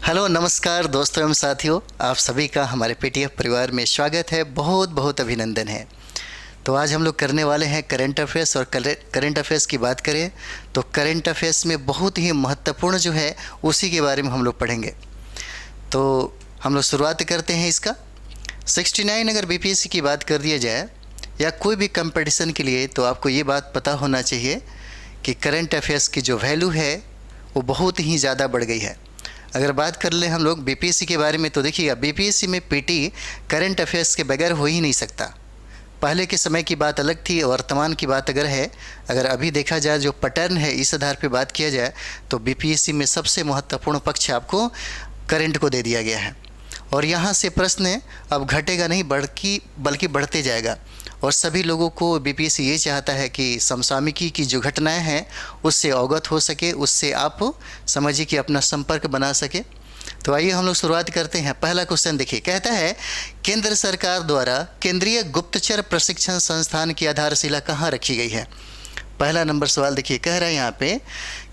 Hello, नमस्कार दोस्तों एवं साथियों, आप सभी का हमारे पीटीएफ परिवार में स्वागत है। बहुत बहुत अभिनंदन है। तो आज हम लोग करने वाले हैं करंट अफेयर्स। और करंट अफेयर्स की बात करें तो करंट अफेयर्स में बहुत ही महत्वपूर्ण जो है उसी के बारे में हम लोग पढ़ेंगे। तो हम लोग शुरुआत करते हैं इसका। 69 अगर बीपीएससी की बात कर दिया जाए या कोई भी कंपटीशन के लिए, तो आपको ये बात पता होना चाहिए कि करंट अफेयर्स की जो वैल्यू है वो बहुत ही ज़्यादा बढ़ गई है। अगर बात कर ले हम लोग बीपीएससी के बारे में, तो देखिएगा बीपीएससी में पीटी करंट अफेयर्स के बगैर हो ही नहीं सकता। पहले के समय की बात अलग थी, वर्तमान की बात अगर है, अगर अभी देखा जाए जो पैटर्न है इस आधार पे बात किया जाए तो बीपीएससी में सबसे महत्वपूर्ण पक्ष आपको करंट को दे दिया गया है। और यहाँ से प्रश्न अब घटेगा नहीं बल्कि बढ़ते जाएगा। और सभी लोगों को बीपीएससी ये चाहता है कि समसामयिकी की जो घटनाएं हैं उससे अवगत हो सके, उससे आप समझिए कि अपना संपर्क बना सके। तो आइए हम लोग शुरुआत करते हैं। पहला क्वेश्चन देखिए, कहता है केंद्र सरकार द्वारा केंद्रीय गुप्तचर प्रशिक्षण संस्थान की आधारशिला कहाँ रखी गई है। पहला नंबर सवाल देखिए, कह रहा है यहाँ पे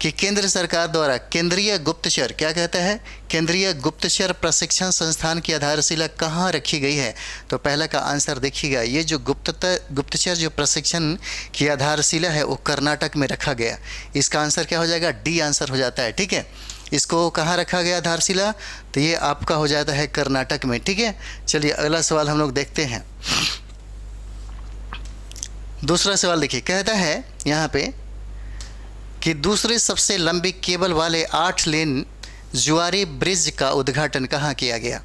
कि केंद्र सरकार द्वारा केंद्रीय गुप्तचर, क्या कहता है, केंद्रीय गुप्तचर प्रशिक्षण संस्थान की आधारशिला कहाँ रखी गई है। तो पहला का आंसर देखिएगा, ये जो गुप्तचर जो प्रशिक्षण की आधारशिला है वो कर्नाटक में रखा गया। इसका आंसर क्या हो जाएगा, डी आंसर हो जाता है। ठीक है, इसको कहाँ रखा गया आधारशिला, तो ये आपका हो जाता है कर्नाटक में। ठीक है, चलिए अगला सवाल हम लोग देखते हैं। दूसरा सवाल देखिए, कहता है यहाँ पे कि दूसरे सबसे लंबी केबल वाले 8 लेन जुआरी ब्रिज का उद्घाटन कहाँ किया गया।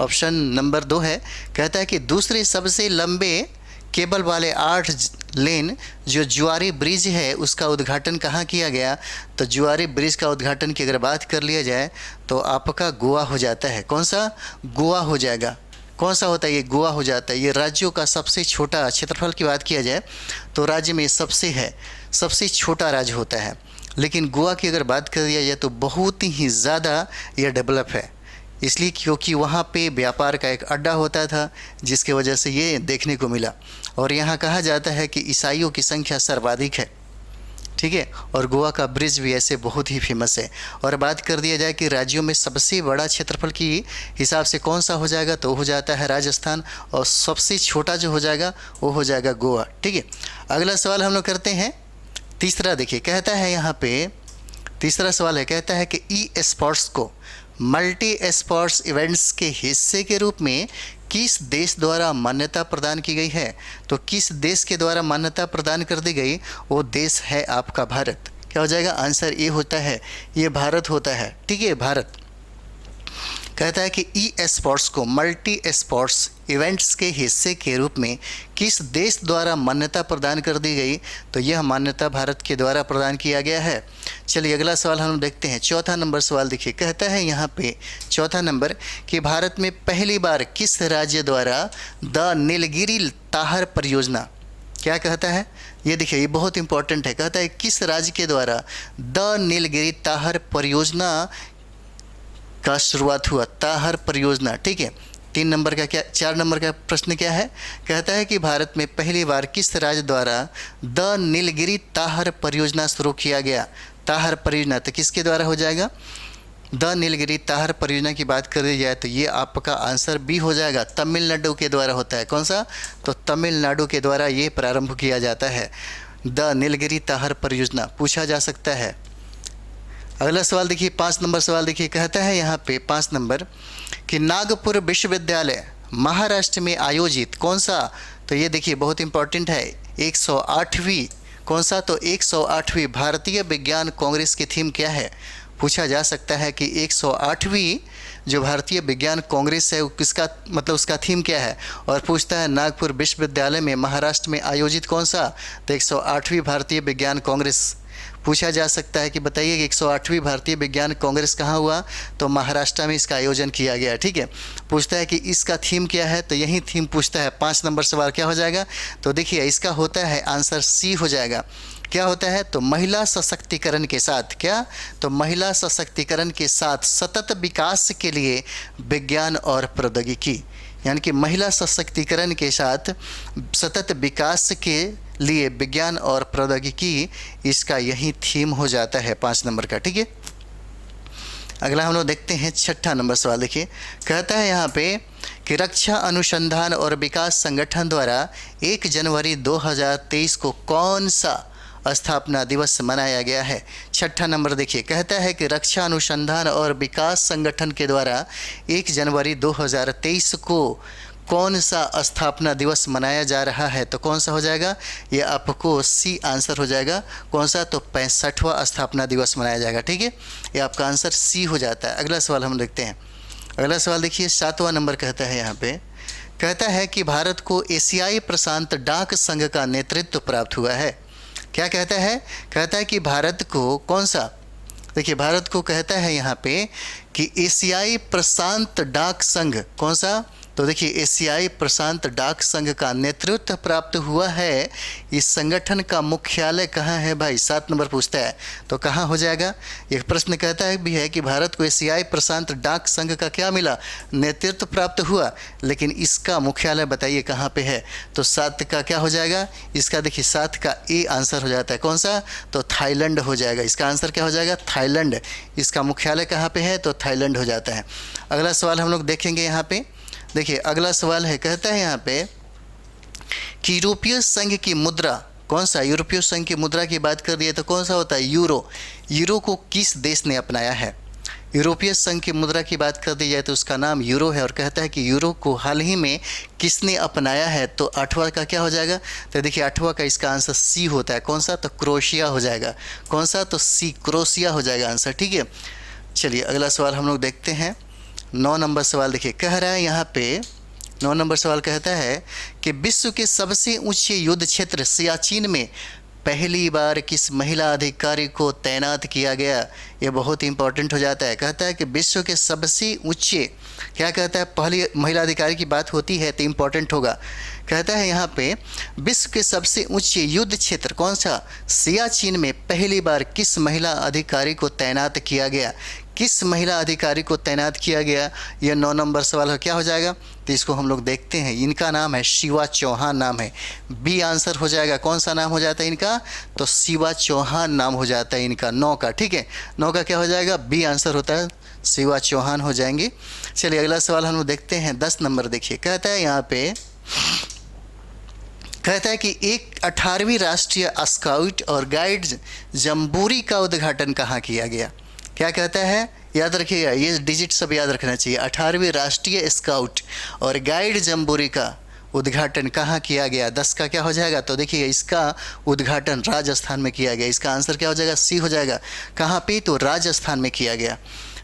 ऑप्शन नंबर 2 है, कहता है कि दूसरे सबसे लंबे केबल वाले 8 लेन जो जुआरी ब्रिज है उसका उद्घाटन कहाँ किया गया। तो जुआरी ब्रिज का उद्घाटन की अगर बात कर लिया जाए तो आपका गोवा हो जाता है। कौन सा, गोवा हो जाएगा। कौन सा होता है ये, गोवा हो जाता है। ये राज्यों का सबसे छोटा, क्षेत्रफल की बात किया जाए तो राज्य में सबसे छोटा राज्य होता है। लेकिन गोवा की अगर बात कर दिया जाए तो बहुत ही ज़्यादा यह डेवलप है, इसलिए क्योंकि वहाँ पे व्यापार का एक अड्डा होता था जिसके वजह से ये देखने को मिला। और यहाँ कहा जाता है कि ईसाइयों की संख्या सर्वाधिक है। ठीक है, और गोवा का ब्रिज भी ऐसे बहुत ही फेमस है। और बात कर दिया जाए कि राज्यों में सबसे बड़ा क्षेत्रफल की हिसाब से कौन सा हो जाएगा, तो हो जाता है राजस्थान। और सबसे छोटा जो हो जाएगा वो हो जाएगा गोवा। ठीक है, अगला सवाल हम लोग करते हैं। तीसरा देखिए, कहता है यहाँ पे तीसरा सवाल है, कहता है कि ई स्पोर्ट्स को मल्टी स्पोर्ट्स इवेंट्स के हिस्से के रूप में किस देश द्वारा मान्यता प्रदान की गई है। तो किस देश के द्वारा मान्यता प्रदान कर दी गई, वो देश है आपका भारत। क्या हो जाएगा, आंसर ए होता है, ये भारत होता है। ठीक है, भारत। कहता है कि ई स्पोर्ट्स को मल्टी स्पोर्ट्स इवेंट्स के हिस्से के रूप में किस देश द्वारा मान्यता प्रदान कर दी गई। तो यह मान्यता भारत के द्वारा प्रदान किया गया है। चलिए अगला सवाल हम देखते हैं। चौथा नंबर सवाल देखिए, कहता है यहाँ पे चौथा नंबर कि भारत में पहली बार किस राज्य द्वारा द नीलगिरी ताहर परियोजना, क्या कहता है, ये देखिए ये बहुत इंपॉर्टेंट है। कहता है किस राज्य के द्वारा द नीलगिरी ताहर परियोजना का शुरुआत हुआ, ताहर परियोजना। ठीक है, 3 नंबर का क्या, 4 नंबर का प्रश्न क्या है, कहता है कि भारत में पहली बार किस राज्य द्वारा द नीलगिरी ताहर परियोजना शुरू किया गया। ताहर परियोजना तो किसके द्वारा हो जाएगा, द नीलगिरी ताहर परियोजना की बात कर दी जाए तो ये आपका आंसर बी हो जाएगा, तमिलनाडु के द्वारा होता है। कौन सा, तो तमिलनाडु के द्वारा ये प्रारंभ किया जाता है, द नीलगिरी ताहर परियोजना, पूछा जा सकता है। अगला सवाल देखिए, 5 नंबर सवाल देखिए, कहता है यहाँ पे 5 नंबर कि नागपुर विश्वविद्यालय महाराष्ट्र में आयोजित कौन सा, तो ये देखिए बहुत इंपॉर्टेंट है, 108वीं, कौन सा, तो 108वीं भारतीय विज्ञान कांग्रेस की थीम क्या है। पूछा जा सकता है कि 108वीं जो भारतीय विज्ञान कांग्रेस है वो किसका, मतलब उसका थीम क्या है। और पूछता है नागपुर विश्वविद्यालय में महाराष्ट्र में आयोजित कौन सा, तो 108वीं भारतीय विज्ञान कांग्रेस। पूछा जा सकता है कि बताइए कि 108वीं भारतीय विज्ञान कांग्रेस कहाँ हुआ, तो महाराष्ट्र में इसका आयोजन किया गया। ठीक है, पूछता है कि इसका थीम क्या है, तो यही थीम पूछता है। 5 नंबर सवाल क्या हो जाएगा, तो देखिए इसका होता है आंसर सी हो जाएगा। क्या होता है, तो महिला सशक्तिकरण के साथ, क्या, तो महिला सशक्तिकरण के साथ सतत विकास के लिए विज्ञान और प्रौद्योगिकी, यानी कि महिला सशक्तिकरण के साथ सतत विकास के लिए विज्ञान और प्रौद्योगिकी, इसका यही थीम हो जाता है 5 नंबर का। ठीक है, अगला हम लोग देखते हैं छठा नंबर सवाल। देखिए, कहता है यहाँ पे कि रक्षा अनुसंधान और विकास संगठन द्वारा 1 जनवरी 2023 को कौन सा स्थापना दिवस मनाया गया है। छठा नंबर देखिए, कहता है कि रक्षा अनुसंधान और विकास संगठन के द्वारा 1 जनवरी 2023 को कौन सा स्थापना दिवस मनाया जा रहा है। तो कौन सा हो जाएगा, ये आपको सी आंसर हो जाएगा। कौन सा, तो 65वां स्थापना दिवस मनाया जाएगा। ठीक है, ये आपका आंसर सी हो जाता है। अगला सवाल हम देखते हैं। अगला सवाल देखिए, 7वां नंबर कहता है यहाँ पे, कहता है कि भारत को एशियाई प्रशांत डाक संघ का नेतृत्व प्राप्त हुआ है। क्या कहता है, कहता है कि भारत को कौन सा, देखिए भारत को कहता है यहाँ पे कि एशियाई प्रशांत डाक संघ, कौन सा, तो देखिए एशियाई प्रशांत डाक संघ का नेतृत्व प्राप्त हुआ है। इस संगठन का मुख्यालय कहाँ है भाई, 7 नंबर पूछता है, तो कहाँ हो जाएगा। यह प्रश्न कहता है भी है कि भारत को एशियाई प्रशांत डाक संघ का क्या मिला, नेतृत्व प्राप्त हुआ, लेकिन इसका मुख्यालय बताइए कहाँ पे है। तो 7 का क्या हो जाएगा, इसका देखिए 7 का ए आंसर हो जाता है। कौन सा, तो थाईलैंड हो जाएगा। इसका आंसर क्या हो जाएगा, थाईलैंड। इसका मुख्यालय कहाँ पे है, तो थाईलैंड हो जाता है। अगला सवाल हम लोग देखेंगे यहाँ पे। देखिए अगला सवाल है, कहता है यहाँ पे कि यूरोपीय संघ की मुद्रा, कौन सा, यूरोपीय संघ की मुद्रा की बात कर दिए तो कौन सा होता है, यूरो। यूरो को किस देश ने अपनाया है। यूरोपीय संघ की मुद्रा की बात कर दी जाए तो उसका नाम यूरो है। और कहता है कि यूरो को हाल ही में किसने अपनाया है। तो 8वां का क्या हो जाएगा, तो देखिए 8वां का इसका आंसर सी होता है। कौन सा, तो क्रोएशिया हो जाएगा। कौन सा, तो सी, क्रोएशिया हो जाएगा आंसर। ठीक है, चलिए अगला सवाल हम लोग देखते हैं। 9 नंबर सवाल देखिए, कह रहा है यहाँ पे, 9 नंबर सवाल कहता है कि विश्व के सबसे ऊंचे युद्ध क्षेत्र सियाचिन में पहली बार किस महिला अधिकारी को तैनात किया गया। ये बहुत इंपॉर्टेंट हो जाता है। कहता है कि विश्व के सबसे ऊंचे, क्या कहता है, पहली महिला अधिकारी की बात होती है तो इंपॉर्टेंट होगा। कहता है यहाँ पे विश्व के सबसे ऊंचे युद्ध क्षेत्र कौन सा, सियाचिन में पहली बार किस महिला अधिकारी को तैनात किया गया। किस महिला अधिकारी को तैनात किया गया, यह 9 नंबर सवाल है। क्या हो जाएगा, तो इसको हम लोग देखते हैं। इनका नाम है शिवा चौहान नाम है। बी आंसर हो जाएगा। कौन सा नाम हो जाता है इनका, तो शिवा चौहान नाम हो जाता है इनका, 9 का। ठीक है, 9 का क्या हो जाएगा, बी आंसर होता है, शिवा चौहान हो जाएंगे। चलिए अगला सवाल हम लोग देखते हैं। 10 नंबर देखिए, कहता है यहाँ पे, कहता है कि 18वीं राष्ट्रीय स्काउट और गाइड जम्बूरी का उद्घाटन कहाँ किया गया। क्या कहता है, याद रखिएगा, ये डिजिट सब याद रखना चाहिए। 18वीं राष्ट्रीय स्काउट और गाइड जम्बूरी का उद्घाटन कहाँ किया गया। 10 का क्या हो जाएगा, तो देखिए इसका उद्घाटन राजस्थान में किया गया। इसका आंसर क्या हो जाएगा, सी हो जाएगा। कहाँ पे, तो राजस्थान में किया गया।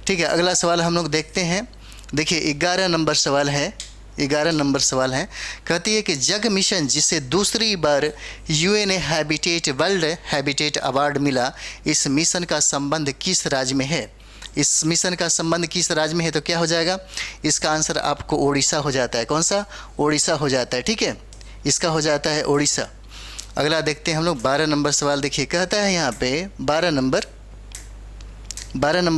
ठीक है, अगला सवाल हम लोग देखते हैं। देखिए 11 नंबर सवाल है। 11 नंबर सवाल है, कहती है कि जग मिशन जिसे दूसरी बार UN habitat world habitat award मिला, इस मिशन का संबंध किस राज्य में है। इस मिशन का संबंध किस राज्य में है, तो क्या हो जाएगा, इसका आंसर आपको ओडिशा हो जाता है। कौन सा, ओडिशा हो जाता है। ठीक है, इसका हो जाता है ओडिशा। अगला देखते हैं हम लोग 12 नंबर सवाल। देखिए कहता है यहाँ पे 12 नंबर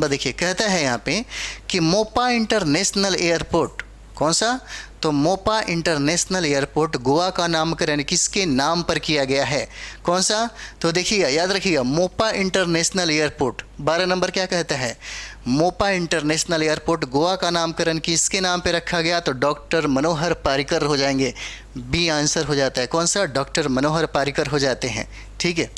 देखिए, कहता है यहाँ पे कि मोपा इंटरनेशनल एयरपोर्ट, कौन सा, तो मोपा इंटरनेशनल एयरपोर्ट गोवा का नामकरण किसके नाम पर किया गया है। कौन सा, तो देखिएगा, याद रखिएगा, मोपा इंटरनेशनल एयरपोर्ट। 12 नंबर क्या कहता है, मोपा इंटरनेशनल एयरपोर्ट गोवा का नामकरण किसके नाम पे रखा गया, तो डॉक्टर मनोहर पारिकर हो जाएंगे। बी आंसर हो जाता है। कौन सा, डॉक्टर मनोहर पारिकर हो जाते हैं। ठीक है,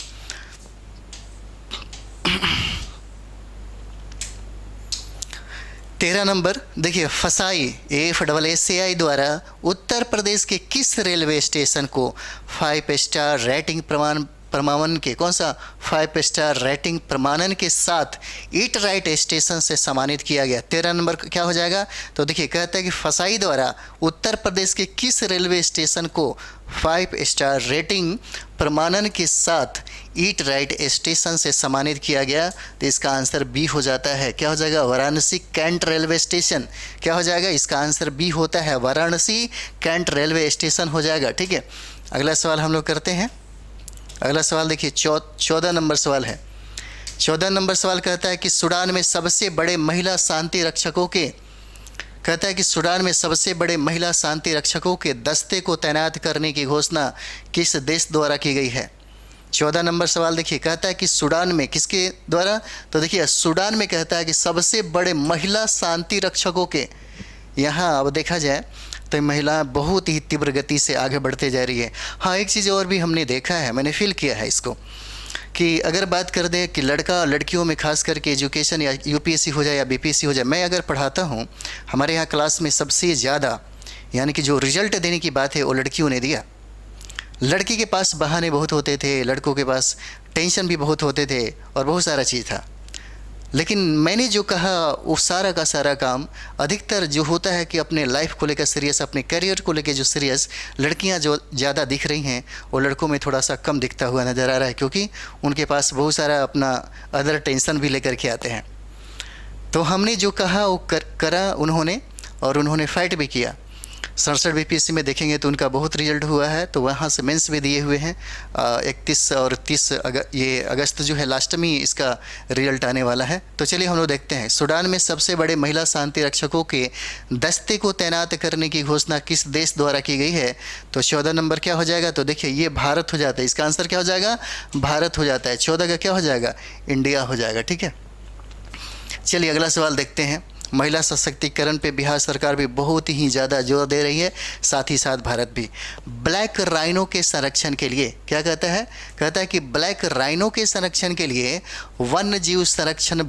13 नंबर देखिए, फसाई FSSAI द्वारा उत्तर प्रदेश के किस रेलवे स्टेशन को 5 स्टार रेटिंग प्रमाणन के, कौन सा, 5 स्टार रेटिंग प्रमाणन के साथ ईट राइट स्टेशन से सम्मानित किया गया। 13 नंबर क्या हो जाएगा, तो देखिए कहता है कि फसाई द्वारा उत्तर प्रदेश के किस रेलवे स्टेशन को 5 स्टार रेटिंग प्रमाणन के साथ ईट राइट स्टेशन से सम्मानित किया गया। तो इसका आंसर बी हो जाता है। क्या हो जाएगा, वाराणसी कैंट रेलवे स्टेशन। क्या हो जाएगा, इसका आंसर बी होता है, वाराणसी कैंट रेलवे स्टेशन हो जाएगा। ठीक है, अगला सवाल हम लोग करते हैं। अगला सवाल देखिए 14 नंबर सवाल है। 14 नंबर सवाल कहता है कि सूडान में सबसे बड़े महिला शांति रक्षकों के, कहता है कि सूडान में सबसे बड़े महिला शांति रक्षकों के दस्ते को तैनात करने की घोषणा किस देश द्वारा की गई है। 14 नंबर सवाल देखिए, कहता है कि सूडान में किसके द्वारा, तो देखिए सूडान में कहता है कि सबसे बड़े महिला शांति रक्षकों के, यहाँ अब देखा जाए तो महिला बहुत ही तीव्र गति से आगे बढ़ते जा रही है। हाँ, एक चीज़ और भी हमने देखा है, मैंने फील किया है इसको, कि अगर बात कर दें कि लड़का लड़कियों में खास करके एजुकेशन या यूपीएससी हो जाए या बीपीएससी हो जाए, मैं अगर पढ़ाता हूँ, हमारे यहाँ क्लास में सबसे ज़्यादा यानी कि जो रिजल्ट देने की बात है वो लड़कियों ने दिया। लड़की के पास बहाने बहुत होते थे, लड़कों के पास टेंशन भी बहुत होते थे और बहुत सारा चीज़ था, लेकिन मैंने जो कहा वो सारा का सारा काम अधिकतर जो होता है कि अपने लाइफ को लेकर सीरियस, अपने करियर को लेकर जो सीरियस लड़कियां जो ज़्यादा दिख रही हैं वो लड़कों में थोड़ा सा कम दिखता हुआ नज़र आ रहा है, क्योंकि उनके पास बहुत सारा अपना अदर टेंशन भी लेकर के आते हैं। तो हमने जो कहा वो करा उन्होंने, और उन्होंने फाइट भी किया। 67 बीपीएससी में देखेंगे तो उनका बहुत रिजल्ट हुआ है, तो वहाँ से मेंस भी दिए हुए हैं। 31 और 30 ये अगस्त जो है लास्ट में इसका रिजल्ट आने वाला है। तो चलिए हम लोग देखते हैं, सूडान में सबसे बड़े महिला शांति रक्षकों के दस्ते को तैनात करने की घोषणा किस देश द्वारा की गई है, तो 14 नंबर क्या हो जाएगा, तो देखिए ये भारत हो जाता है, इसका आंसर क्या हो जाएगा, भारत हो जाता है। 14 का क्या हो जाएगा, इंडिया हो जाएगा। ठीक है, चलिए अगला सवाल देखते हैं। महिला सशक्तिकरण पे बिहार सरकार भी बहुत ही ज़्यादा जोर दे रही है, साथ ही साथ भारत भी। ब्लैक राइनो के संरक्षण के लिए क्या कहता है, कहता है कि ब्लैक राइनो के संरक्षण के लिए वन्य जीव संरक्षण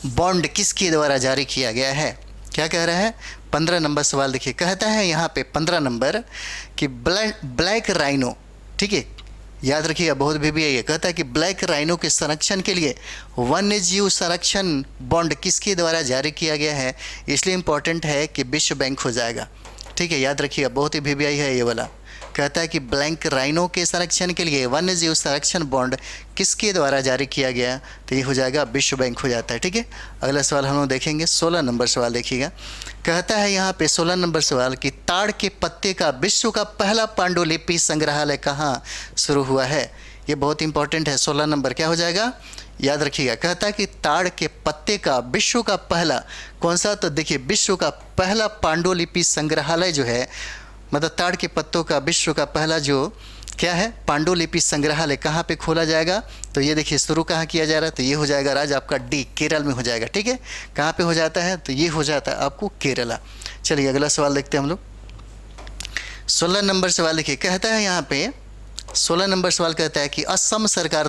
बॉन्ड किसके द्वारा जारी किया गया है, क्या कह रहा है। 15 नंबर सवाल देखिए, कहता है यहाँ पे 15 नंबर कि ब्लैक राइनो, ठीक है, याद रखिएगा, बहुत भी है, कहता है कि ब्लैक राइनो के संरक्षण के लिए वन्य जीव संरक्षण बॉन्ड किसके द्वारा जारी किया गया है, इसलिए इम्पोर्टेंट है कि विश्व बैंक हो जाएगा। ठीक है, याद रखिएगा, बहुत ही VBI है ये वाला। कहता है कि ब्लैक राइनो के संरक्षण के लिए वन्य जीव संरक्षण बॉन्ड किसके द्वारा जारी किया गया, तो ये हो जाएगा विश्व बैंक हो जाता है। ठीक है, अगला सवाल हम लोग देखेंगे, 16 नंबर सवाल देखिएगा। कहता है यहाँ पे 16 नंबर सवाल कि ताड़ के पत्ते का विश्व का पहला पांडुलिपि संग्रहालय कहाँ शुरू हुआ है, ये बहुत इंपॉर्टेंट है। 16 नंबर क्या हो जाएगा, याद रखिएगा। कहता है कि ताड़ के पत्ते का विश्व का पहला कौन सा, तो देखिए विश्व का पहला पांडुलिपि संग्रहालय जो है, मतलब ताड़ के पत्तों का विश्व का पहला जो क्या है पांडुलिपि संग्रहालय कहाँ पे खोला जाएगा, तो ये देखिए शुरू कहाँ किया जा रहा है, तो ये हो जाएगा राज्य आपका डी, केरल में हो जाएगा। ठीक है, कहाँ पे हो जाता है, तो ये हो जाता है आपको केरला। चलिए अगला सवाल देखते हैं हम लोग। 16 नंबर सवाल देखिए, कहता है यहाँ पे 16 नंबर सवाल कहता है कि असम सरकार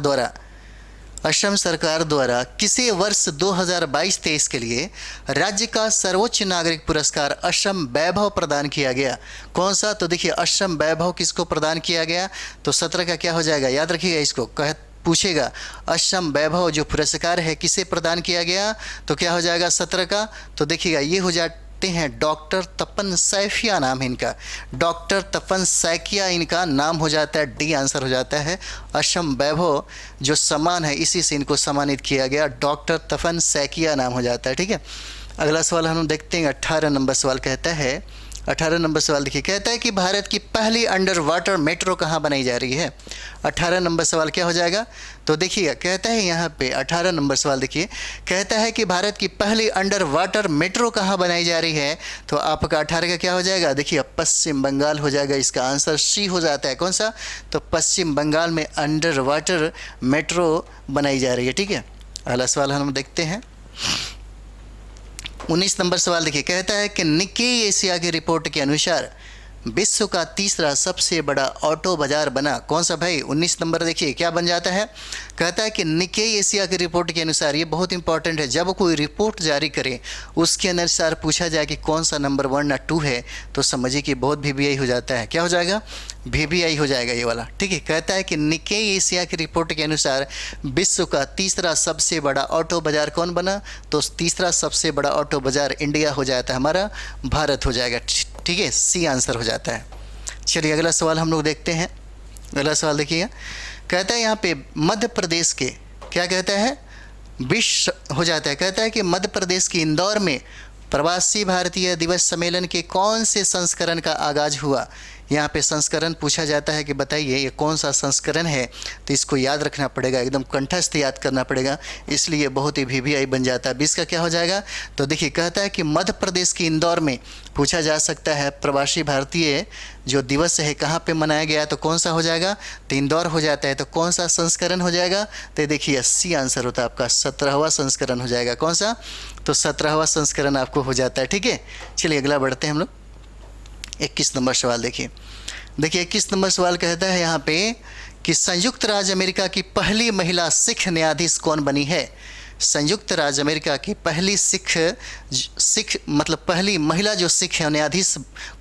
द्वारा किसे वर्ष 2022-23 के लिए राज्य का सर्वोच्च नागरिक पुरस्कार असम वैभव प्रदान किया गया, कौन सा, तो देखिए असम वैभव किसको प्रदान किया गया, तो 17 का क्या हो जाएगा, याद रखिएगा, इसको पूछेगा असम वैभव जो पुरस्कार है किसे प्रदान किया गया, तो क्या हो जाएगा 17 का, तो देखिएगा ये हो जाते हैं डॉक्टर तपन सैकिया नाम है इनका, डॉक्टर तपन सैकिया इनका नाम हो जाता है, डी आंसर हो जाता है। असम वैभव जो सम्मान है इसी से इनको सम्मानित किया गया, डॉक्टर तपन सैकिया नाम हो जाता है। ठीक है, अगला सवाल हम देखते हैं। 18 नंबर सवाल कहता है, 18 नंबर सवाल देखिए, कहता है कि भारत की पहली अंडर वाटर मेट्रो कहाँ बनाई जा रही है। 18 नंबर सवाल क्या हो जाएगा, तो देखिएगा कहता है यहाँ पे 18 नंबर सवाल देखिए, कहता है कि भारत की पहली अंडर वाटर मेट्रो कहाँ बनाई जा रही है, तो आपका 18 का क्या हो जाएगा, देखिए पश्चिम बंगाल हो जाएगा, इसका आंसर सी हो जाता है। कौन सा, तो पश्चिम बंगाल में अंडर वाटर मेट्रो बनाई जा रही है। ठीक है, अगला सवाल हम देखते हैं। 19 नंबर सवाल देखिए, कहता है कि निक्केई एशिया की रिपोर्ट के अनुसार विश्व का तीसरा सबसे बड़ा ऑटो बाजार बना, कौन सा भाई, 19 नंबर देखिए क्या बन जाता है, कहता है कि निक्केई एशिया की रिपोर्ट के अनुसार, ये बहुत इंपॉर्टेंट है, जब कोई रिपोर्ट जारी करे उसके अनुसार पूछा जाए कि कौन सा नंबर 1 या 2 है, तो समझिए कि बहुत VBI हो जाता है, क्या हो जाएगा, VBI हो जाएगा ये वाला। ठीक है, कहता है कि निक्केई एशिया की रिपोर्ट के अनुसार विश्व का तीसरा सबसे बड़ा ऑटो बाजार कौन बना, तो तीसरा सबसे बड़ा ऑटो बाजार इंडिया हो जाता है, हमारा भारत हो जाएगा। ठीक है, सी आंसर हो जाता है। चलिए अगला सवाल हम लोग देखते हैं। अगला सवाल देखिए, कहता है यहाँ पे मध्य प्रदेश के क्या कहता है, विश्व हो जाता है, कहता है कि मध्य प्रदेश के इंदौर में प्रवासी भारतीय दिवस सम्मेलन के कौन से संस्करण का आगाज हुआ, यहाँ पे संस्करण पूछा जाता है कि बताइए ये कौन सा संस्करण है, तो इसको याद रखना पड़ेगा, एकदम कंठस्थ याद करना पड़ेगा, इसलिए बहुत ही वीवीआई बन जाता है। 20 का क्या हो जाएगा, तो देखिए कहता है कि मध्य प्रदेश के इंदौर में पूछा जा सकता है प्रवासी भारतीय जो दिवस है कहाँ पे मनाया गया, तो कौन सा हो जाएगा, तो इंदौर हो जाता है। तो कौन सा संस्करण हो जाएगा, तो देखिए सी आंसर होता है आपका, 17वां संस्करण हो जाएगा। कौन सा, तो 17वां संस्करण आपको हो जाता है। ठीक है, चलिए अगला बढ़ते हैं हम लोग। 21 नंबर सवाल देखिए। 21 नंबर सवाल कहता है यहाँ पे कि संयुक्त राज्य अमेरिका की पहली महिला सिख न्यायाधीश कौन बनी है। संयुक्त राज्य अमेरिका की पहली सिख मतलब पहली महिला जो सिख न्यायाधीश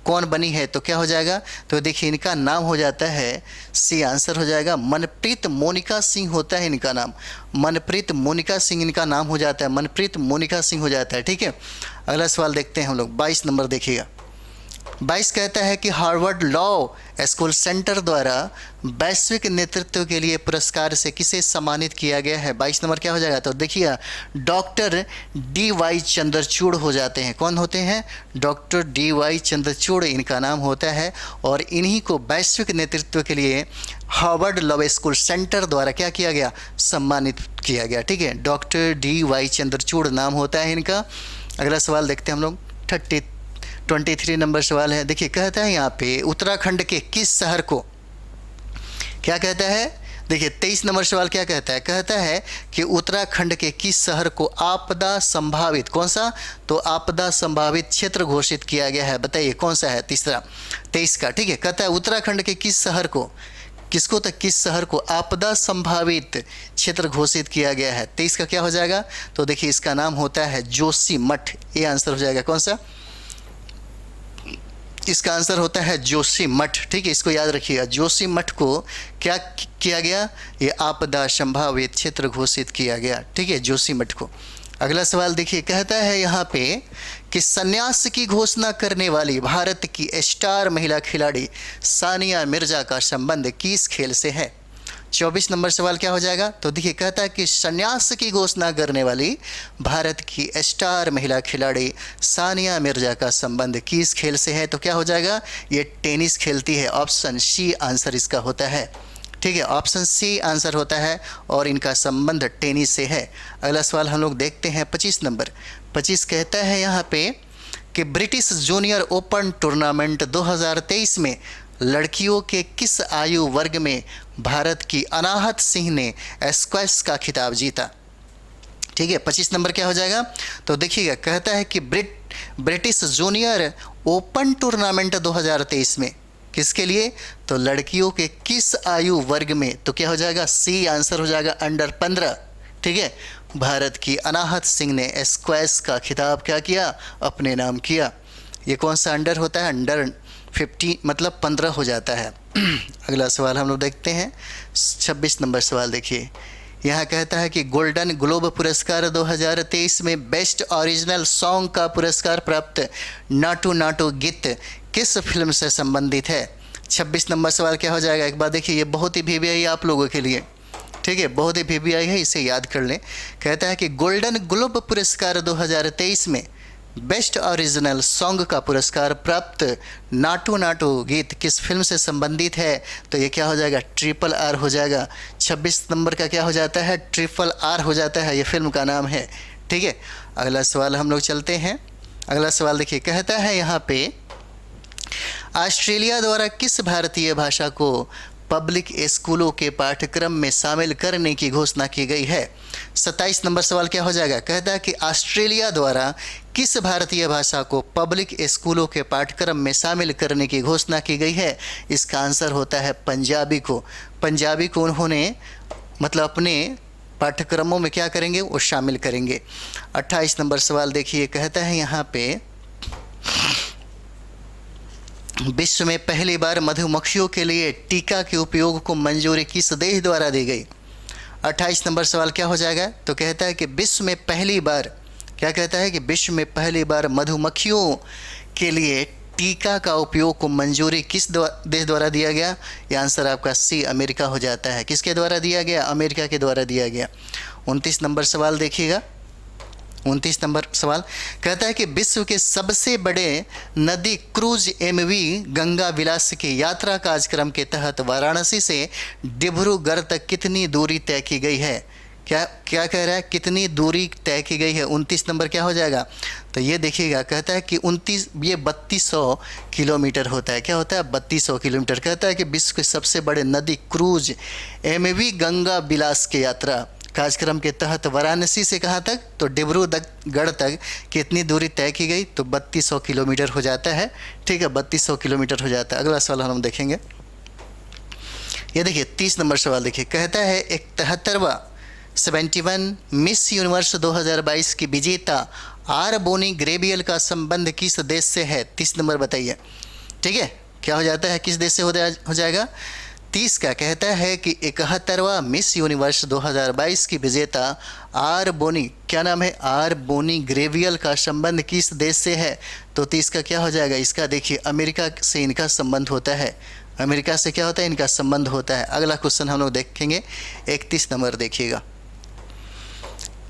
कौन बनी है, तो क्या हो जाएगा, तो देखिए इनका नाम हो जाता है, सी आंसर हो जाएगा, मनप्रीत मोनिका सिंह होता है इनका नाम, मनप्रीत मोनिका सिंह इनका नाम हो जाता है, मनप्रीत मोनिका सिंह हो जाता है। ठीक है, अगला सवाल देखते हैं हम लोग। 22 नंबर देखिएगा। 22 कहता है कि हार्वर्ड लॉ स्कूल सेंटर द्वारा वैश्विक नेतृत्व के लिए पुरस्कार से किसे सम्मानित किया गया है। 22 नंबर क्या हो जाएगा, तो देखिए डॉक्टर DY चंद्रचूड़ हो जाते हैं। कौन होते हैं, डॉक्टर DY चंद्रचूड़ इनका नाम होता है, और इन्हीं को वैश्विक नेतृत्व के लिए हार्वर्ड लॉ स्कूल सेंटर द्वारा क्या किया गया, सम्मानित किया गया। ठीक है, डॉक्टर DY चंद्रचूड़ नाम होता है इनका। अगला सवाल देखते हैं हम लोग। 23 नंबर सवाल है। देखिए कहता है यहाँ पे उत्तराखंड के किस शहर को, क्या कहता है, देखिए 23 नंबर सवाल क्या कहता है, कहता है कि उत्तराखंड के किस शहर को आपदा संभावित, कौन सा, तो आपदा संभावित क्षेत्र घोषित किया गया है। बताइए कौन सा है, तीसरा 23 का। ठीक है, कहता है उत्तराखंड के किस शहर को, किसको, तक किस शहर को आपदा संभावित क्षेत्र घोषित किया गया है। 23 का क्या हो जाएगा, तो देखिए इसका नाम होता है जोशीमठ, ये आंसर हो जाएगा। कौन सा, इसका आंसर होता है जोशीमठ। ठीक है, इसको याद रखिएगा, जोशीमठ को क्या किया गया, ये आपदा संभावित क्षेत्र घोषित किया गया। ठीक है, जोशीमठ को। अगला सवाल देखिए, कहता है यहाँ पे कि संन्यास की घोषणा करने वाली भारत की स्टार महिला खिलाड़ी सानिया मिर्जा का संबंध किस खेल से है। 24 नंबर सवाल क्या हो जाएगा, तो देखिए कहता है कि संन्यास की घोषणा करने वाली भारत की स्टार महिला खिलाड़ी सानिया मिर्जा का संबंध किस खेल से है, तो क्या हो जाएगा, ये टेनिस खेलती है। ऑप्शन सी आंसर इसका होता है। ठीक है, ऑप्शन सी आंसर होता है, और इनका संबंध टेनिस से है। अगला सवाल हम लोग देखते हैं 25 नंबर। 25 कहता है यहाँ पे कि ब्रिटिश जूनियर ओपन टूर्नामेंट 2023 में लड़कियों के किस आयु वर्ग में भारत की अनाहत सिंह ने स्क्वैश का खिताब जीता। ठीक है, 25 नंबर क्या हो जाएगा, तो देखिएगा कहता है कि ब्रिटिश जूनियर ओपन टूर्नामेंट 2023 में किसके लिए, तो लड़कियों के किस आयु वर्ग में, तो क्या हो जाएगा, सी आंसर हो जाएगा, अंडर 15। ठीक है, भारत की अनाहत सिंह ने स्क्वैश का खिताब क्या किया, अपने नाम किया। ये कौन सा अंडर होता है, अंडर 15 मतलब 15 हो जाता है। अगला सवाल हम लोग देखते हैं 26 नंबर सवाल। देखिए यहाँ कहता है कि गोल्डन ग्लोब पुरस्कार 2023 में बेस्ट ओरिजिनल सॉन्ग का पुरस्कार प्राप्त नाटू नाटू गीत किस फिल्म से संबंधित है। 26 नंबर सवाल क्या हो जाएगा, एक बार देखिए, ये बहुत ही वीवीआई आप लोगों के लिए। ठीक है, बहुत ही वीवीआई है, इसे याद कर लें। कहता है कि गोल्डन ग्लोब पुरस्कार 2023 में बेस्ट ओरिजिनल सॉन्ग का पुरस्कार प्राप्त नाटू नाटू गीत किस फिल्म से संबंधित है, तो ये क्या हो जाएगा, RRR हो जाएगा। 26 नंबर का क्या हो जाता है, RRR हो जाता है, ये फिल्म का नाम है। ठीक है, अगला सवाल हम लोग चलते हैं। अगला सवाल देखिए, कहता है यहाँ पे ऑस्ट्रेलिया द्वारा किस भारतीय भाषा को पब्लिक स्कूलों के पाठ्यक्रम में शामिल करने की घोषणा की गई है। 27 नंबर सवाल क्या हो जाएगा, कहता है कि ऑस्ट्रेलिया द्वारा किस भारतीय भाषा को पब्लिक स्कूलों के पाठ्यक्रम में शामिल करने की घोषणा की गई है। इसका आंसर होता है पंजाबी को। पंजाबी को उन्होंने मतलब अपने पाठ्यक्रमों में क्या करेंगे, वो शामिल करेंगे। 28 नंबर सवाल देखिए, कहता है यहाँ पे विश्व में पहली बार मधुमक्खियों के लिए टीका के उपयोग को मंजूरी किस देश द्वारा दी गई। 28 नंबर सवाल क्या हो जाएगा, तो कहता है कि विश्व में पहली बार, क्या कहता है कि विश्व में पहली बार मधुमक्खियों के लिए टीका का उपयोग को मंजूरी किस देश द्वारा दिया गया। ये आंसर आपका सी अमेरिका हो जाता है। किसके द्वारा दिया गया, अमेरिका के द्वारा दिया गया। 29 नंबर सवाल देखिएगा। 29 नंबर सवाल कहता है कि विश्व के सबसे बड़े नदी क्रूज एमवी गंगा विलास की यात्रा कार्यक्रम के तहत वाराणसी से डिब्रूगढ़ तक कितनी दूरी तय की गई है। क्या क्या कह रहा है, कितनी दूरी तय की गई है। 29 नंबर क्या हो जाएगा, तो ये देखिएगा, कहता है कि 3200 किलोमीटर होता है। क्या होता है, 3200 किलोमीटर। कहता है कि विश्व के सबसे बड़े नदी क्रूज एमवी गंगा विलास की यात्रा कार्यक्रम के तहत वाराणसी से कहाँ तक, तो डिब्रूगढ़ तक कितनी दूरी तय की गई, तो 3200 किलोमीटर हो जाता है। ठीक है, 3200 किलोमीटर हो जाता है। अगला सवाल हम देखेंगे, ये देखिए 30 नंबर सवाल देखिए, कहता है 71वां 71 मिस यूनिवर्स 2022 की विजेता आर बोनी ग्रेबियल का संबंध किस देश से है। 30 नंबर बताइए। ठीक है, क्या हो जाता है, किस देश से हो जाएगा। 30 का कहता है कि 71वां मिस यूनिवर्स 2022 की विजेता आर बोनी, क्या नाम है, आर बोनी ग्रेवियल का संबंध किस देश से है। तो 30 का क्या हो जाएगा, इसका देखिए अमेरिका से इनका संबंध होता है। अमेरिका से क्या होता है, इनका संबंध होता है। अगला क्वेश्चन हम लोग देखेंगे, 31 नंबर देखिएगा।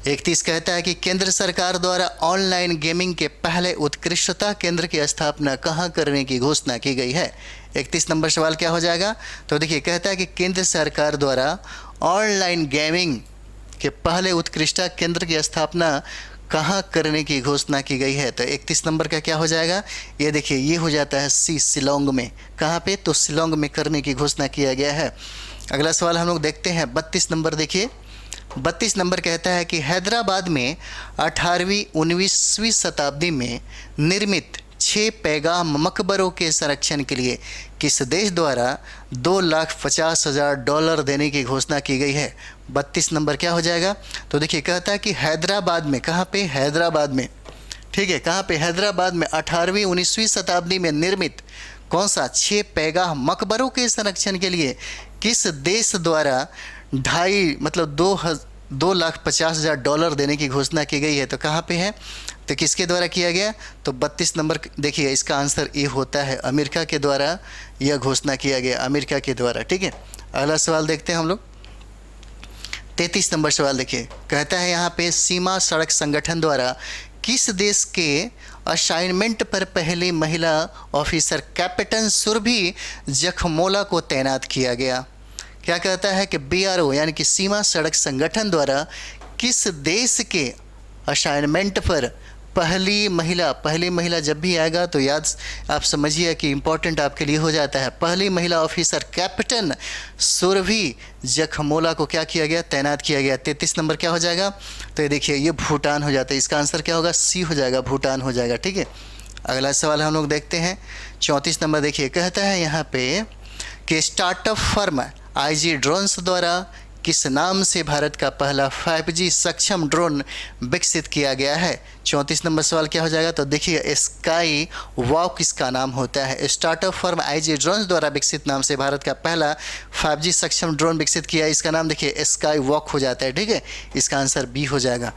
31 कहता है कि केंद्र सरकार द्वारा ऑनलाइन गेमिंग के पहले उत्कृष्टता केंद्र की स्थापना कहाँ करने की घोषणा की गई है। 31 नंबर सवाल क्या हो जाएगा, तो देखिए कहता है कि केंद्र सरकार द्वारा ऑनलाइन गेमिंग के पहले उत्कृष्टता केंद्र की स्थापना कहाँ करने की घोषणा की गई है। तो 31 नंबर का क्या हो जाएगा, ये देखिए ये हो जाता है सी, शिलोंग में। कहाँ पे, तो शिलोंग में करने की घोषणा किया गया है। अगला सवाल हम लोग देखते हैं, 32 नंबर देखिए। 32 नंबर कहता है कि हैदराबाद में 18वीं 19वीं शताब्दी में निर्मित 6 पैगाम मकबरों के संरक्षण के लिए किस देश द्वारा $250,000 देने की घोषणा की गई है। 32 नंबर क्या हो जाएगा, तो देखिए कहता है कि हैदराबाद में, कहाँ पे, हैदराबाद में। ठीक है, कहाँ पे, हैदराबाद में 18वीं 19वीं शताब्दी में निर्मित कौन सा, 6 पैगाम मकबरों के संरक्षण के लिए किस देश द्वारा $250,000 देने की घोषणा की गई है। तो कहाँ पे है, तो किसके द्वारा किया गया, तो 32 नंबर देखिए इसका आंसर ए होता है, अमेरिका के द्वारा यह घोषणा किया गया, अमेरिका के द्वारा। ठीक है, अगला सवाल देखते हैं हम लोग, 33 नंबर सवाल देखिए, कहता है यहाँ पे सीमा सड़क संगठन द्वारा किस देश के असाइनमेंट पर पहली महिला ऑफिसर कैप्टन सुरभि जखमोला को तैनात किया गया। क्या कहता है कि BRO यानी कि सीमा सड़क संगठन द्वारा किस देश के असाइनमेंट पर पहली महिला जब भी आएगा तो याद आप समझिए कि इम्पोर्टेंट आपके लिए हो जाता है। पहली महिला ऑफिसर कैप्टन सुरभि जखमोला को क्या किया गया, तैनात किया गया। 33 नंबर क्या हो जाएगा, तो ये देखिए ये भूटान हो जाता है। इसका आंसर क्या होगा, सी हो जाएगा, भूटान हो जाएगा। ठीक है, अगला सवाल हम लोग देखते हैं, 34 नंबर देखिए, कहता है यहाँ पे कि स्टार्टअप फर्म IG ड्रोन्स द्वारा किस नाम से भारत का पहला 5G सक्षम ड्रोन विकसित किया गया है। 34 नंबर सवाल क्या हो जाएगा, तो देखिए स्काई वॉक इसका नाम होता है। स्टार्टअप फर्म IG ड्रोन्स द्वारा विकसित नाम से भारत का पहला 5G सक्षम ड्रोन विकसित किया, इसका नाम देखिए स्काई वॉक हो जाता है। ठीक है, इसका आंसर बी हो जाएगा।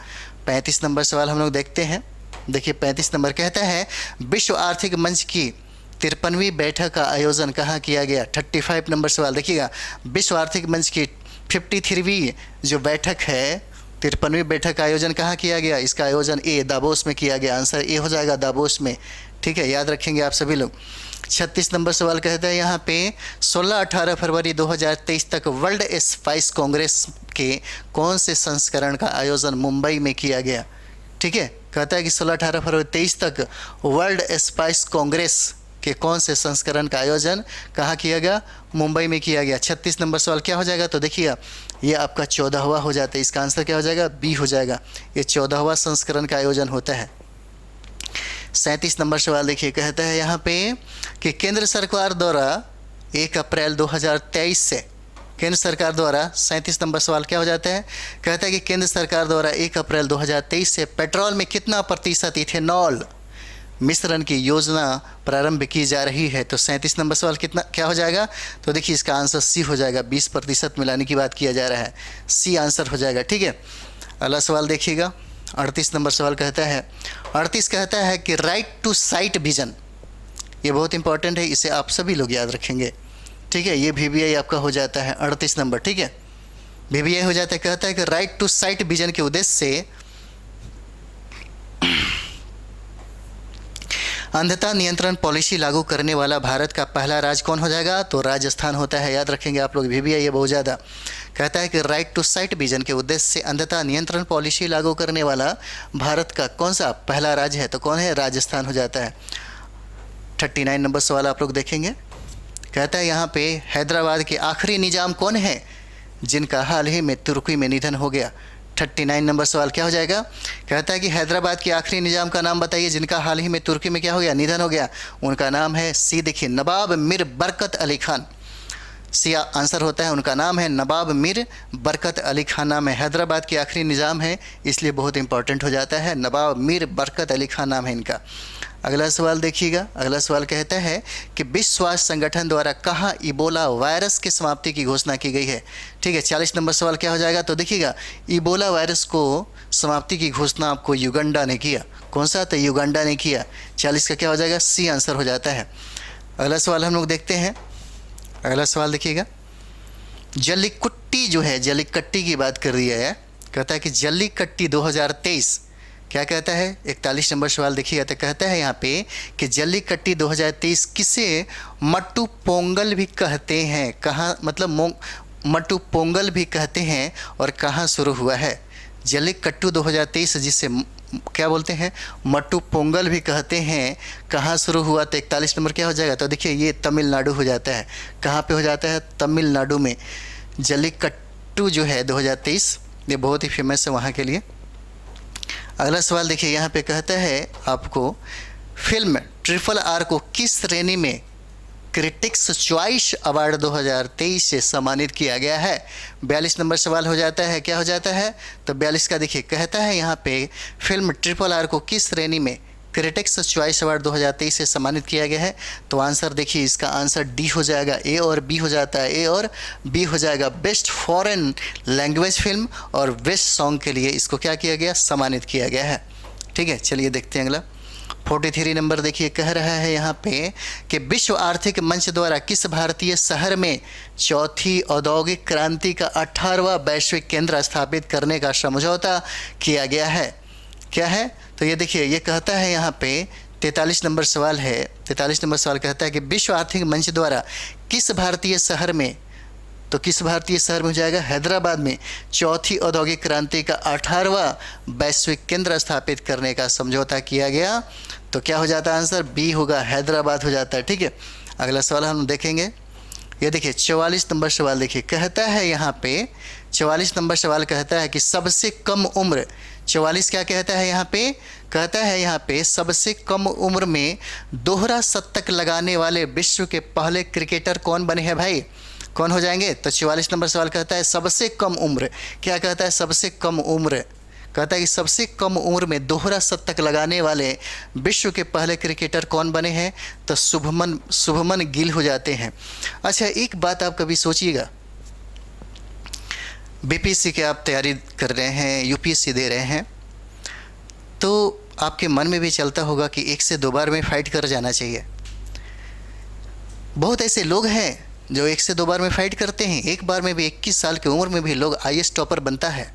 35 नंबर सवाल हम लोग देखते हैं, देखिए 35 नंबर कहता है विश्व आर्थिक मंच की 53वीं बैठक का आयोजन कहाँ किया गया। 35 नंबर सवाल देखिएगा, विश्व आर्थिक मंच की 53वीं जो बैठक है, 53वीं बैठक का आयोजन कहाँ किया गया, इसका आयोजन ए, दावोस में किया गया। आंसर ए हो जाएगा, दावोस में। ठीक है, याद रखेंगे आप सभी लोग। 36 नंबर सवाल कहता है यहाँ पे 16-18 फरवरी 2023 तक वर्ल्ड स्पाइस कांग्रेस के कौन से संस्करण का आयोजन मुंबई में किया गया। ठीक है, कहता है कि 16-18 फरवरी 23 तक वर्ल्ड स्पाइस कांग्रेस के कौन से संस्करण का आयोजन कहाँ किया गया, मुंबई में किया गया। 36 नंबर सवाल क्या हो जाएगा, तो देखिए ये आपका 14वां हो जाता है। इसका आंसर क्या हो जाएगा, बी हो जाएगा। ये 14वां संस्करण का आयोजन होता है। 37 नंबर सवाल देखिए, कहता है यहाँ पे कि केंद्र सरकार द्वारा 1 अप्रैल 2023 से, केंद्र सरकार द्वारा 37 नंबर सवाल क्या हो जाता है, कहता है कि केंद्र सरकार द्वारा 1 अप्रैल 2023 से पेट्रोल में कितना प्रतिशत इथेनॉल मिश्रण की योजना प्रारंभ की जा रही है। तो 37 नंबर सवाल कितना क्या हो जाएगा, तो देखिए इसका आंसर सी हो जाएगा, 20% मिलाने की बात किया जा रहा है, सी आंसर हो जाएगा। ठीक है, अगला सवाल देखिएगा, 38 नंबर सवाल कहता है, 38 कहता है कि राइट टू साइट विजन, ये बहुत इंपॉर्टेंट है, इसे आप सभी लोग याद रखेंगे। ठीक है, ये VBI आपका हो जाता है 38 नंबर। ठीक है, VBI हो जाता है, कहता है कि राइट टू साइट विजन के उद्देश्य से अंधता नियंत्रण पॉलिसी लागू करने वाला भारत का पहला राज्य कौन हो जाएगा? तो राजस्थान होता है, याद रखेंगे आप लोग, भी है ये बहुत ज़्यादा। कहता है कि राइट टू साइट विजन के उद्देश्य से अंधता नियंत्रण पॉलिसी लागू करने वाला भारत का कौन सा पहला राज्य है? तो कौन है? राजस्थान हो जाता है। 39 नंबर सवाल आप लोग देखेंगे। कहता है यहाँ पे हैदराबाद के आखिरी निजाम कौन है जिनका हाल ही में तुर्की में निधन हो गया? 39 नंबर सवाल क्या हो जाएगा? कहता है कि हैदराबाद के आखिरी निजाम का नाम बताइए जिनका हाल ही में तुर्की में क्या हो गया? निधन हो गया। उनका नाम है सी, देखिए, नवाब मीर बरकत अली खान। सी आंसर होता है, उनका नाम है नवाब मीर बरकत अली खान नाम है। हैदराबाद के आखिरी निज़ाम है, इसलिए बहुत इंपॉर्टेंट हो जाता है। नवाब मीर बरकत अली खान नाम है इनका। अगला सवाल देखिएगा। अगला सवाल कहता है कि विश्व स्वास्थ्य संगठन द्वारा कहाँ इबोला वायरस की समाप्ति की घोषणा की गई है? ठीक है, 40 नंबर सवाल क्या हो जाएगा? तो देखिएगा, इबोला वायरस को समाप्ति की घोषणा आपको युगांडा ने किया। कौन सा? तो युगांडा ने किया। 40 का क्या हो जाएगा? सी आंसर हो जाता है। अगला सवाल हम लोग देखते हैं। अगला सवाल देखिएगा, जल्लीकट्टी जो है, जल्लीकट्टी की बात कर दिया है। कहता है कि जल्लीकट्टी 2023 क्या कहता है? 41 नंबर सवाल देखिएगा। तो कहता है यहाँ पे कि जल्लीकट्टी 2023 किसे मट्टू पोंगल भी कहते हैं? कहाँ, मतलब मट्टू पोंगल भी कहते हैं, और कहाँ शुरू हुआ है? जल्लीकट्टू 2023 जिसे क्या बोलते हैं? मट्टू पोंगल भी कहते हैं, कहाँ शुरू हुआ? तो 41 नंबर क्या हो जाएगा? तो देखिए, ये तमिलनाडु हो जाता है। कहाँ पे हो जाता है? तमिलनाडु में। जल्लीकट्टू जो है 2023, ये बहुत ही फेमस है वहाँ के लिए। अगला सवाल देखिए, यहाँ पे कहता है आपको फिल्म RRR को किस श्रेणी में क्रिटिक्स चॉइस अवार्ड 2023 से सम्मानित किया गया है? 42 नंबर सवाल हो जाता है। क्या हो जाता है? तो 42 का देखिए, कहता है यहाँ पे फिल्म RRR को किस श्रेणी में क्रिटिक्स चॉइस अवार्ड 2023 से सम्मानित किया गया है? तो आंसर देखिए, इसका आंसर डी हो जाएगा। ए और बी हो जाता है, ए और बी हो जाएगा। बेस्ट फॉरेन लैंग्वेज फिल्म और बेस्ट सॉन्ग के लिए इसको क्या किया गया? सम्मानित किया गया है। ठीक है, चलिए देखते हैं अगला। 43 नंबर देखिए, कह रहा है यहाँ पे कि विश्व आर्थिक मंच द्वारा किस भारतीय शहर में चौथी औद्योगिक क्रांति का 18वां वैश्विक केंद्र स्थापित करने का समझौता किया गया है? क्या है? तो ये देखिए, ये कहता है यहाँ पे 43 नंबर सवाल है। 43 नंबर सवाल कहता है कि विश्व आर्थिक मंच द्वारा किस भारतीय शहर में, तो किस भारतीय शहर में हो जाएगा? हैदराबाद में चौथी औद्योगिक क्रांति का 18वां वैश्विक केंद्र स्थापित करने का समझौता किया गया। तो क्या हो जाता है? आंसर बी होगा, हैदराबाद हो जाता है। ठीक है, अगला सवाल हम देखेंगे। ये देखिए 44 नंबर सवाल देखिए, कहता है यहाँ पे 44 नंबर सवाल कहता है कि सबसे कम उम्र, 44 क्या कहता है यहाँ पे? कहता है यहाँ पे सबसे कम उम्र में दोहरा शतक लगाने वाले विश्व के पहले क्रिकेटर कौन बने हैं भाई? कौन हो जाएंगे? तो 44 नंबर सवाल कहता है सबसे कम उम्र, क्या कहता है? सबसे कम उम्र, कहता है कि सबसे कम उम्र में दोहरा शतक लगाने वाले विश्व के पहले क्रिकेटर कौन बने हैं? तो शुभमन गिल हो जाते हैं। अच्छा, एक बात आप कभी सोचिएगा, बीपीएससी की आप तैयारी कर रहे हैं, यूपीएससी दे रहे हैं, तो आपके मन में भी चलता होगा कि 1 से 2 बार में फाइट कर जाना चाहिए। बहुत ऐसे लोग हैं जो 1 से 2 बार में फाइट करते हैं, एक बार में भी 21 साल की उम्र में भी लोग आईएएस टॉपर बनता है,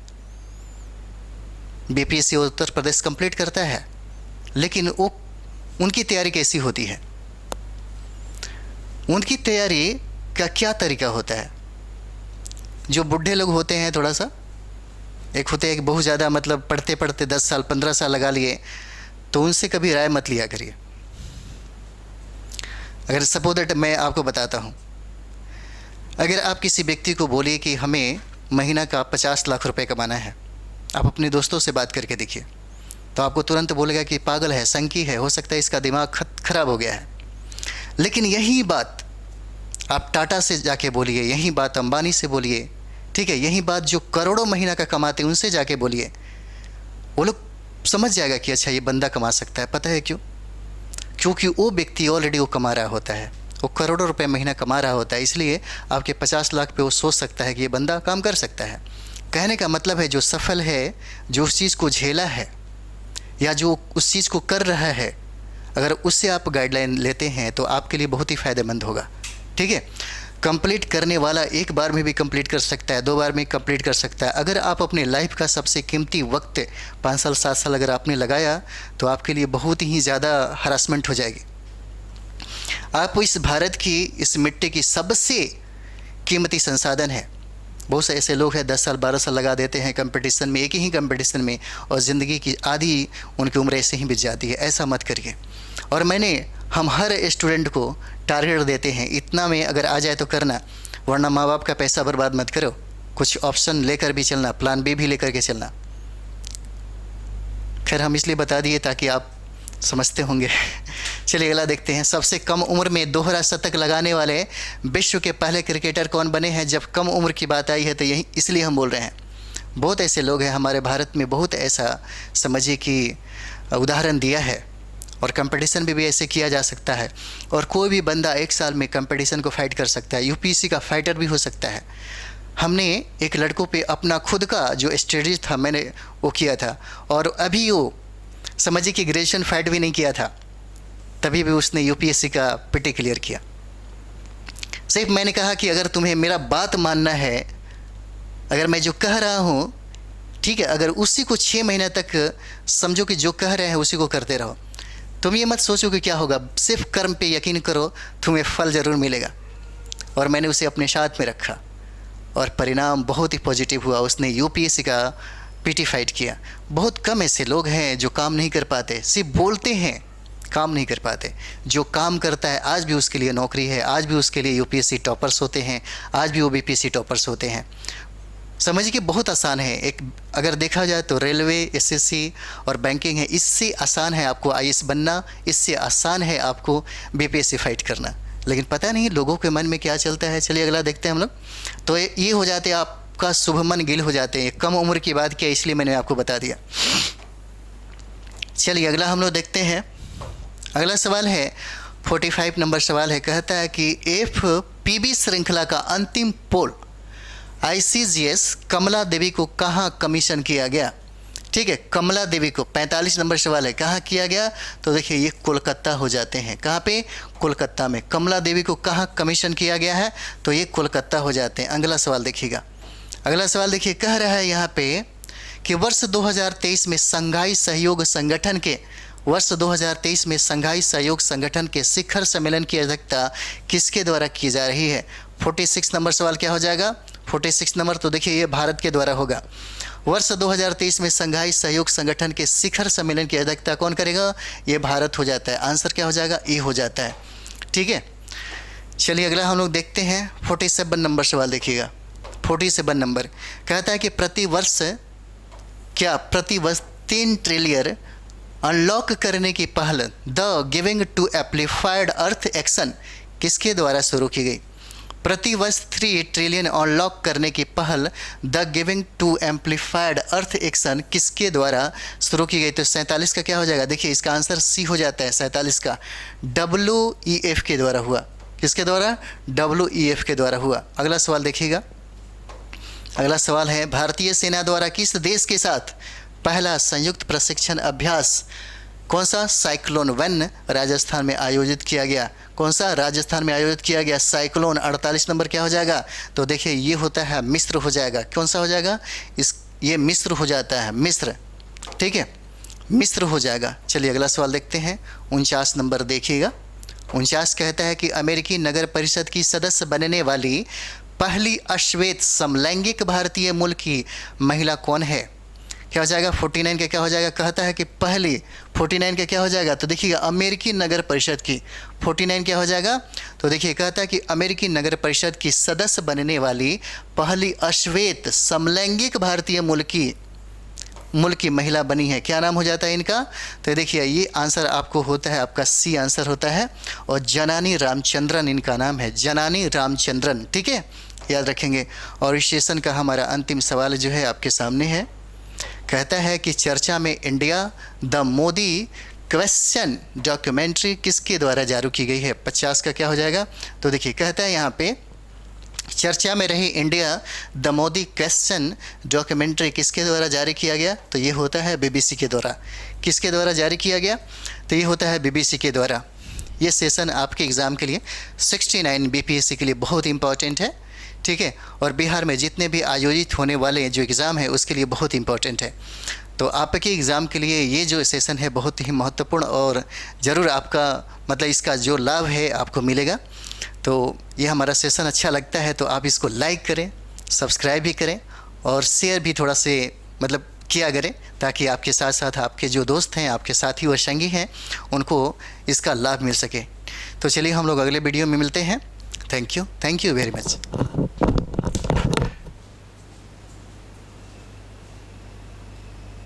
बीपीएससी उत्तर प्रदेश कंप्लीट करता है। लेकिन वो उनकी तैयारी कैसी होती है? उनकी तैयारी का क्या तरीका होता है? जो बूढ़े लोग होते हैं, थोड़ा सा एक होते हैं कि बहुत ज़्यादा मतलब पढ़ते पढ़ते 10 साल 15 साल लगा लिए, तो उनसे कभी राय मत लिया करिए। अगर सपोज दैट मैं आपको बताता हूँ, अगर आप किसी व्यक्ति को बोलिए कि हमें महीना का 50 लाख रुपए कमाना है, आप अपने दोस्तों से बात करके देखिए, तो आपको तुरंत बोलेगा कि पागल है, संकी है, हो सकता है इसका दिमाग खराब हो गया है। लेकिन यही बात आप टाटा से जाके बोलिए, यही बात अंबानी से बोलिए, ठीक है, यही बात जो करोड़ों महीना का कमाते हैं उनसे जाके बोलिए, वो लोग समझ जाएगा कि अच्छा ये बंदा कमा सकता है। पता है क्यों? क्योंकि वो व्यक्ति ऑलरेडी वो कमा रहा होता है, वो करोड़ों रुपए महीना कमा रहा होता है, इसलिए आपके 50 लाख पे वो सोच सकता है कि ये बंदा काम कर सकता है। कहने का मतलब है जो सफल है, जो उस चीज़ को झेला है या जो उस चीज़ को कर रहा है, अगर उससे आप गाइडलाइन लेते हैं तो आपके लिए बहुत ही फ़ायदेमंद होगा। ठीक है, कंप्लीट करने वाला एक बार में भी कंप्लीट कर सकता है, 2 बार में कंप्लीट कर सकता है। अगर आप अपने लाइफ का सबसे कीमती वक्त 5 साल 7 साल अगर आपने लगाया तो आपके लिए बहुत ही ज़्यादा हरासमेंट हो जाएगी। आप इस भारत की, इस मिट्टी की सबसे कीमती संसाधन है। बहुत से ऐसे लोग हैं 10 साल 12 साल लगा देते हैं कंपटीशन में, एक ही कंपटीशन में, और ज़िंदगी की आधी उनकी उम्र ऐसे ही बीत जाती है। ऐसा मत करिए। और हम हर स्टूडेंट को टारगेट देते हैं, इतना में अगर आ जाए तो करना, वरना माँ बाप का पैसा बर्बाद मत करो। कुछ ऑप्शन लेकर भी चलना, प्लान बी भी लेकर के चलना। खैर हम इसलिए बता दिए ताकि आप समझते होंगे। चलिए अगला देखते हैं। सबसे कम उम्र में दोहरा शतक लगाने वाले विश्व के पहले क्रिकेटर कौन बने हैं? जब कम उम्र की बात आई है तो यही इसलिए हम बोल रहे हैं। बहुत ऐसे लोग हैं हमारे भारत में, बहुत ऐसा समझिए कि उदाहरण दिया है, और कंपटीशन भी ऐसे किया जा सकता है। और कोई भी बंदा 1 साल में कंपटीशन को फाइट कर सकता है, यूपीएससी का फाइटर भी हो सकता है। हमने एक लड़कों पे अपना खुद का जो स्ट्रेटजी था मैंने वो किया था, और अभी वो समझिए कि ग्रेजुएशन फाइट भी नहीं किया था, तभी भी उसने यूपीएससी का पीटी क्लियर किया। सिर्फ मैंने कहा कि अगर तुम्हें मेरा बात मानना है, अगर मैं जो कह रहा हूँ ठीक है, अगर उसी को 6 महीने तक समझो कि जो कह रहे हैं उसी को करते रहो। तुम ये मत सोचो कि क्या होगा, सिर्फ कर्म पे यकीन करो, तुम्हें फल ज़रूर मिलेगा। और मैंने उसे अपने साथ में रखा और परिणाम बहुत ही पॉजिटिव हुआ। उसने यूपीएससी का पीटी फाइट किया। बहुत कम ऐसे लोग हैं जो काम नहीं कर पाते, सिर्फ बोलते हैं, काम नहीं कर पाते। जो काम करता है आज भी उसके लिए नौकरी है, आज भी उसके लिए यूपीएससी टॉपर्स होते हैं, आज भी वो बीपीएससी टॉपर्स होते हैं। समझिए कि बहुत आसान है। एक अगर देखा जाए तो रेलवे, एसएससी और बैंकिंग है, इससे आसान है आपको आईएएस बनना, इससे आसान है आपको बीपीएससी फाइट करना। लेकिन पता नहीं लोगों के मन में क्या चलता है। चलिए अगला देखते हैं हम लोग। तो ये हो जाते हैं आपका शुभमन गिल हो जाते हैं। कम उम्र की बात किया इसलिए मैंने आपको बता दिया। चलिए अगला हम लोग देखते हैं। अगला सवाल है 45 नंबर सवाल है। कहता है कि एफपीबी श्रृंखला का अंतिम पोल आईसीजीएस कमला देवी को कहाँ कमीशन किया गया? ठीक है, कमला देवी को 45 नंबर सवाल है, कहाँ किया गया? तो देखिए ये कोलकाता हो जाते हैं। कहाँ पे? कोलकाता में। कमला देवी को कहाँ कमीशन किया गया है? तो ये कोलकाता हो जाते हैं। अगला सवाल देखिएगा। अगला सवाल देखिए, कह रहा है यहाँ पे कि वर्ष 2023 में शंघाई सहयोग संगठन के शिखर सम्मेलन की अध्यक्षता किसके द्वारा की जा रही है? 46 नंबर सवाल क्या हो जाएगा? 46 नंबर तो देखिए ये भारत के द्वारा होगा। वर्ष 2023 में शंघाई सहयोग संगठन के शिखर सम्मेलन की अध्यक्षता कौन करेगा? ये भारत हो जाता है। आंसर क्या हो जाएगा? ए हो जाता है। ठीक है, चलिए अगला हम लोग देखते हैं। 47 नंबर सवाल देखिएगा। 47 नंबर कहता है कि प्रतिवर्ष 3 ट्रिलियन अनलॉक करने की पहल the giving to amplified earth action किसके द्वारा शुरू की गई? प्रतिवर्ष 3 ट्रिलियन अनलॉक करने की पहल the giving to amplified earth action किसके द्वारा शुरू की गई? तो 47 का क्या हो जाएगा? देखिए इसका आंसर सी हो जाता है। 47 का WEF के द्वारा हुआ। किसके द्वारा? WEF के द्वारा हुआ। अगला सवाल देखिएगा। अगला सवाल है भारतीय सेना द्वारा किस देश के साथ पहला संयुक्त प्रशिक्षण अभ्यास कौन सा? साइक्लोन 1 राजस्थान में आयोजित किया गया। कौन सा? राजस्थान में आयोजित किया गया साइक्लोन। 48 नंबर क्या हो जाएगा? तो देखिए ये होता है मिस्र हो जाएगा। कौन सा हो जाएगा? ये मिस्र हो जाता है, मिस्र। ठीक है, मिस्र हो जाएगा। चलिए अगला सवाल देखते हैं। 49 नंबर देखिएगा। 49 कहता है कि अमेरिकी नगर परिषद की सदस्य बनने वाली पहली अश्वेत समलैंगिक भारतीय मूल की महिला कौन है? क्या हो जाएगा? 49 का क्या हो जाएगा? कहता है कि पहली 49 का क्या हो जाएगा? तो देखिएगा अमेरिकी नगर परिषद की 49 क्या हो जाएगा? तो देखिए कहता है कि अमेरिकी नगर परिषद की सदस्य बनने वाली पहली अश्वेत समलैंगिक भारतीय मूल की महिला बनी है। क्या नाम हो जाता है इनका? तो देखिए ये आंसर आपको होता है, आपका सी आंसर होता है। और जनानी रामचंद्रन इनका नाम है, जनानी रामचंद्रन। ठीक है, याद रखेंगे। और इस सेशन का हमारा अंतिम सवाल जो है आपके सामने है। कहता है कि चर्चा में India the Modi question documentary किसके द्वारा जारी की गई है? 50 का क्या हो जाएगा? तो देखिए कहता है यहाँ पे चर्चा में रही India the Modi question documentary किसके द्वारा जारी किया गया? तो ये होता है बीबीसी के द्वारा। किसके द्वारा जारी किया गया? तो ये होता है बीबीसी के द्वारा। ये सेशन आपके एग्ज़ाम के लिए 69 बीपीएससी के लिए बहुत इंपॉर्टेंट है, ठीक है। और बिहार में जितने भी आयोजित होने वाले जो एग्ज़ाम है उसके लिए बहुत इंपॉर्टेंट है। तो आपके एग्ज़ाम के लिए ये जो सेशन है बहुत ही महत्वपूर्ण और ज़रूर आपका मतलब इसका जो लाभ है आपको मिलेगा। तो ये हमारा सेशन अच्छा लगता है तो आप इसको लाइक करें, सब्सक्राइब भी करें और शेयर भी थोड़ा से मतलब किया करें, ताकि आपके साथ साथ आपके जो दोस्त हैं, आपके साथी व संगी हैं, उनको इसका लाभ मिल सके। तो चलिए हम लोग अगले वीडियो में मिलते हैं। Thank you very much.